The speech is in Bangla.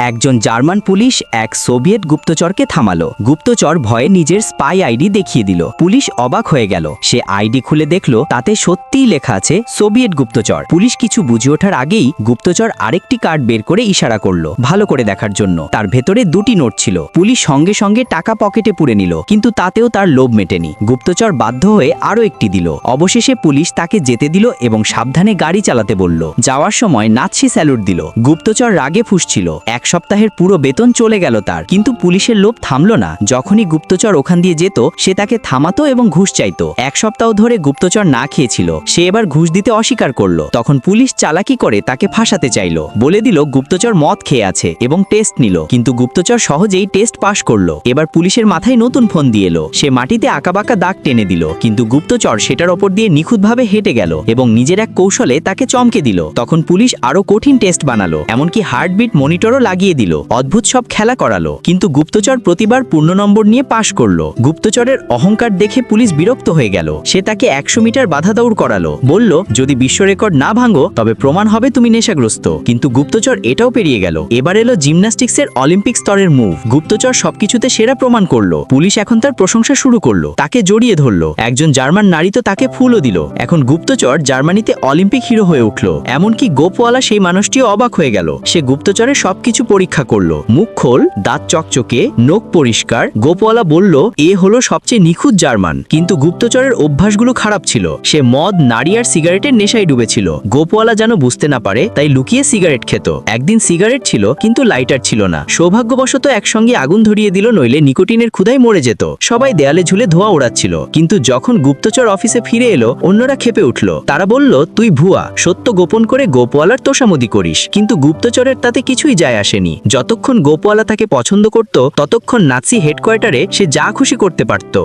একজন জার্মান পুলিশ এক সোভিয়েত গুপ্তচরকে থামালো। গুপ্তচর ভয়ে নিজের স্পাই আইডি দেখিয়ে দিল। পুলিশ অবাক হয়ে গেল। সে আইডি খুলে দেখল তাতে সত্যিই লেখা আছে সোভিয়েত গুপ্তচর। পুলিশ কিছু বুঝে ওঠার আগেই গুপ্তচর আরেকটি কার্ড বের করে ইশারা করলো ভালো করে দেখার জন্য। তার ভেতরে দুটি নোট ছিল। পুলিশ সঙ্গে সঙ্গে টাকা পকেটে পুরে নিল, কিন্তু তাতেও তার লোভ মেটেনি। গুপ্তচর বাধ্য হয়ে আরো একটি দিল। অবশেষে পুলিশ তাকে যেতে দিল এবং সাবধানে গাড়ি চালাতে বলল। যাওয়ার সময় নাৎসি স্যালুট দিল। গুপ্তচর রাগে ফুঁসছিল। এক সপ্তাহের পুরো বেতন চলে গেল তার, কিন্তু পুলিশের লোভ থামলো না। যখনই গুপ্তচর ওখান দিয়ে যেত সে তাকে থামাতো এবং ঘুষ চাইতো। এক সপ্তাহ ধরে গুপ্তচর না খেয়েছিল। সে এবার ঘুষ দিতে অস্বীকার করলো। তখন পুলিশ চালাকি করে তাকে ফাঁসাতে চাইলো। বলে দিল গুপ্তচর মদ খেয়ে আছে এবং টেস্ট নিল, কিন্তু গুপ্তচর সহজেই টেস্ট পাশ করলো। এবার পুলিশের মাথায় নতুন ফোন দিয়ে এলো। সে মাটিতে আঁকাবাঁকা দাগ টেনে দিল, কিন্তু গুপ্তচর সেটার ওপর দিয়ে নিখুঁতভাবে হেঁটে গেল এবং নিজের এক কৌশলে তাকে চমকে দিল। তখন পুলিশ আরো কঠিন টেস্ট বানালো, এমনকি হার্টবিট মনিটরও লাগিয়ে দিল। অদ্ভুত সব খেলা করালো, কিন্তু গুপ্তচর প্রতিবার পূর্ণ নম্বর নিয়ে পাশ করলো। গুপ্তচরের অহংকার দেখে পুলিশ বিরক্ত হয়ে গেল। সে তাকে 100 মিটার বাধা দৌড় করালো। বলল, যদি বিশ্ব রেকর্ড না ভাঙো তবে প্রমাণ হবে তুমি নেশাগ্রস্ত। কিন্তু গুপ্তচর এটাও পেরিয়ে গেল। এবার এলো জিমন্যাস্টিক্সের অলিম্পিক স্তরের মুভ। গুপ্তচর সবকিছুতে সেরা প্রমাণ করলো। পুলিশ এখন তার প্রশংসা শুরু করলো। তাকে জড়িয়ে ধরলো। একজন জার্মান নারী তো তাকে ফুলও দিল। এখন গুপ্তচর জার্মানিতে অলিম্পিক হিরো হয়ে উঠলো। এমনকি গোপওয়ালা সেই মানুষটিও অবাক হয়ে গেল। সে গুপ্তচরের সবকিছু পরীক্ষা করলো। মুখ খোল, দাঁত চকচকে, নোখ পরিষ্কার। গোপওয়ালা বলল, এ হলো সবচেয়ে নিখুঁত জার্মান। কিন্তু গুপ্তচরের অভ্যাসগুলো খারাপ ছিল। সে মদ, নারী আর সিগারেটের নেশায় ডুবেছিল। গোপওয়ালা যেন বুঝতে না পারে তাই লুকিয়ে সিগারেট খেত। একদিন সিগারেট ছিল কিন্তু লাইটার ছিল না। সৌভাগ্যবশত একসঙ্গে আগুন ধরিয়ে দিল, নইলে নিকোটিনের ক্ষুধায় মরে যেত। সবাই দেয়ালে ঝুলে ধোঁয়া ওড়াচ্ছিল। কিন্তু যখন গুপ্তচর অফিসে ফিরে এলো অন্যরা ক্ষেপে উঠল। তারা বলল, তুই ভুয়া, সত্য গোপন করে গোপওয়ালার তোষামোদি করিস। কিন্তু গুপ্তচরের তাতে কিছুই যায় আসেনি। যতক্ষণ গোপওয়ালা তাকে পছন্দ করত ততক্ষণ নাৎসি হেডকোয়ার্টারে সে যা খুশি করতে পারত।